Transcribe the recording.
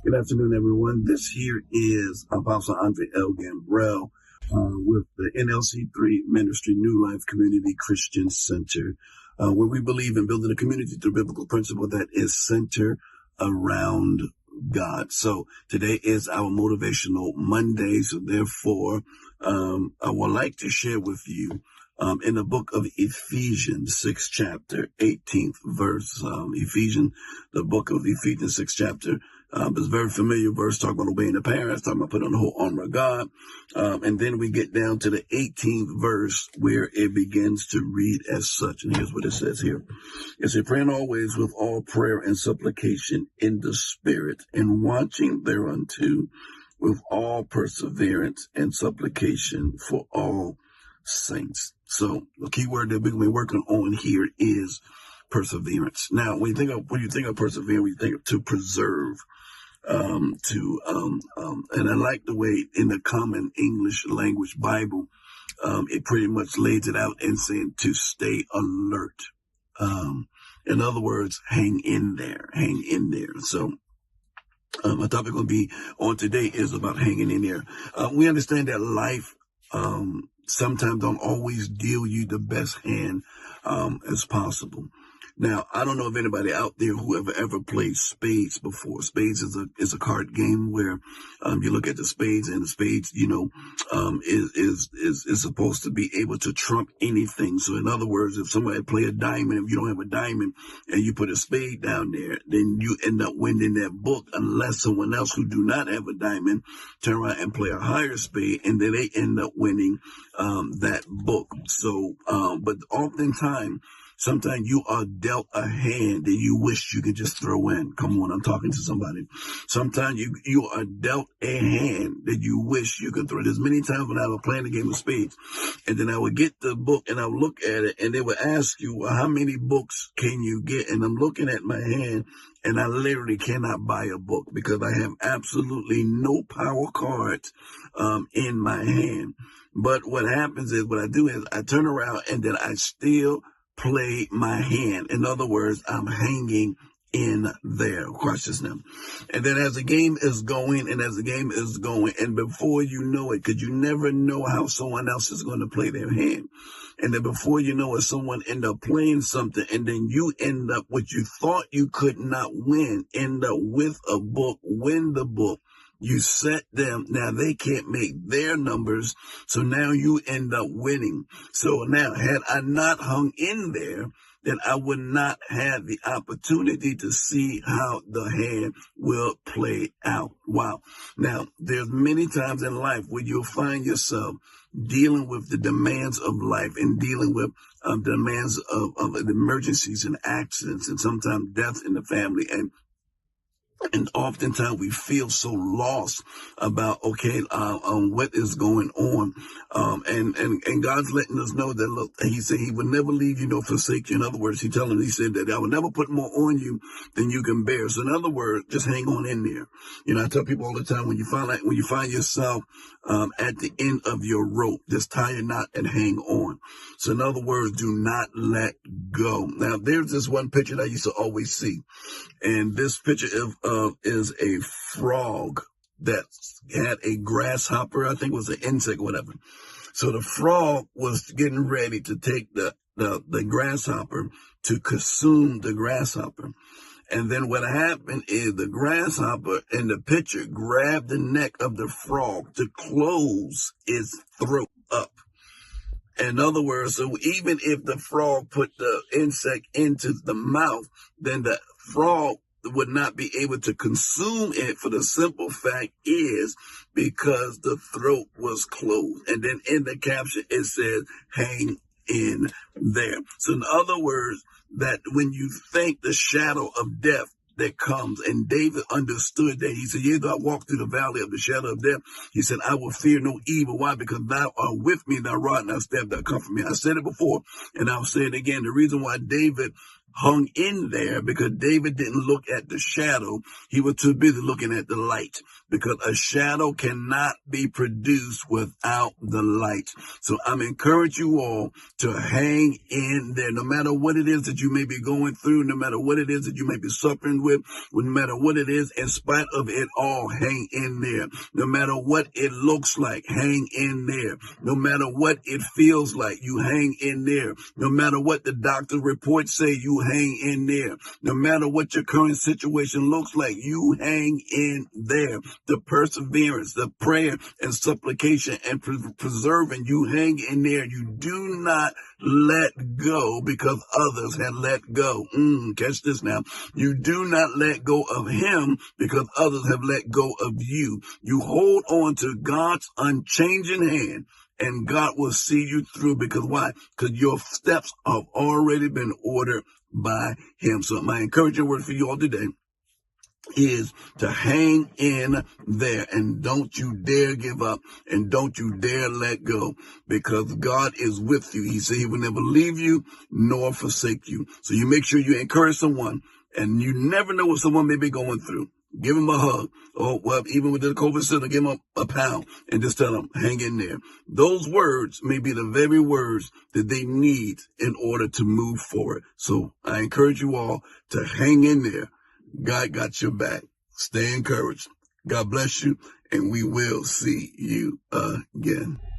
Good afternoon, everyone. This here is Apostle Andre L. Gambrell with the NLC3 Ministry New Life Community Christian Center, where we believe in building a community through biblical principle that is centered around God. So today is our Motivational Monday. So therefore, I would like to share with you in the book of Ephesians, 6th chapter, 18th verse. The book of Ephesians, 6th chapter. It's a very familiar verse, talking about obeying the parents, talking about putting on the whole armor of God. And then we get down to the 18th verse where it begins to read as such. And here's what it says here. It says, praying always with all prayer and supplication in the Spirit, and watching thereunto with all perseverance and supplication for all saints. So the key word that we're working on here is perseverance. Now, when you think of perseverance, you think of to preserve, and I like the way in the Common English Language Bible, it pretty much lays it out and saying to stay alert. In other words, hang in there. So, my topic going to be on today is about hanging in there. We understand that life, sometimes don't always deal you the best hand, as possible. Now, I don't know if anybody out there who ever played spades before. Spades is a card game where, you look at the spades, and the spades, is supposed to be able to trump anything. So in other words, if somebody play a diamond, if you don't have a diamond and you put a spade down there, then you end up winning that book, unless someone else who do not have a diamond turn around and play a higher spade, and then they end up winning, that book. So, but oftentimes, sometimes you are dealt a hand that you wish you could just throw in. Come on, I'm talking to somebody. Sometimes you are dealt a hand that you wish you could throw. There's many times when I was playing the game of spades, and then I would get the book and I would look at it, and they would ask you, well, how many books can you get? And I'm looking at my hand, and I literally cannot buy a book because I have absolutely no power cards in my hand. But what happens is, what I do is I turn around and then I still play my hand. In other words, I'm hanging in there. Watch this now. And then as the game is going, and before you know it, because you never know how someone else is going to play their hand. And then before you know it, someone end up playing something, and then you end up, what you thought you could not win, end up with a book, win the book. You set them, now they can't make their numbers, so now you end up winning. So now, had I not hung in there, then I would not have the opportunity to see how the hand will play out. Wow. Now, there's many times in life where you'll find yourself dealing with the demands of life and dealing with the demands of emergencies and accidents and sometimes death in the family. And oftentimes we feel so lost about, what is going on. And God's letting us know that, look, he said he would never leave you nor forsake you. In other words, he said that I will never put more on you than you can bear. So in other words, just hang on in there. I tell people all the time, when you find yourself, at the end of your rope, just tie a knot and hang on. So in other words, do not let go. Now, there's this one picture that I used to always see. And this picture is a frog that had a grasshopper. I think it was an insect or whatever. So the frog was getting ready to take the grasshopper to consume the grasshopper. And then what happened is the grasshopper in the picture grabbed the neck of the frog to close its throat up. In other words, so even if the frog put the insect into the mouth, then the frog would not be able to consume it, for the simple fact is because the throat was closed. And then in the caption, it says, hang in there. So in other words, that when you think the shadow of death that comes, and David understood that. He said, yea, though I walk through the valley of the shadow of death, he said, I will fear no evil. Why? Because thou art with me, thy rod and thy staff, thou comfort me. I said it before, and I'll say it again. The reason why David hung in there, because David didn't look at the shadow. He was too busy looking at the light. because a shadow cannot be produced without the light. So I'm encouraging you all to hang in there, no matter what it is that you may be going through, no matter what it is that you may be suffering with, no matter what it is, in spite of it all, hang in there. No matter what it looks like, hang in there. No matter what it feels like, you hang in there. No matter what the doctor's reports say, you hang in there. No matter what your current situation looks like, you hang in there. The perseverance, the prayer and supplication and preserving, you hang in there. You do not let go because others have let go. Catch this now. You do not let go of him because others have let go of you. You hold on to God's unchanging hand, and God will see you through. Because why? Because your steps have already been ordered by him. So my encouraging word for you all today is to hang in there, and don't you dare give up, and don't you dare let go, because God is with you. He said he will never leave you nor forsake you. So you make sure you encourage someone, and you never know what someone may be going through. Give them a hug. Oh, well, even with the COVID center, give them a pound and just tell them, hang in there. Those words may be the very words that they need in order to move forward. So I encourage you all to hang in there. God got your back. Stay encouraged. God bless you, and we will see you again.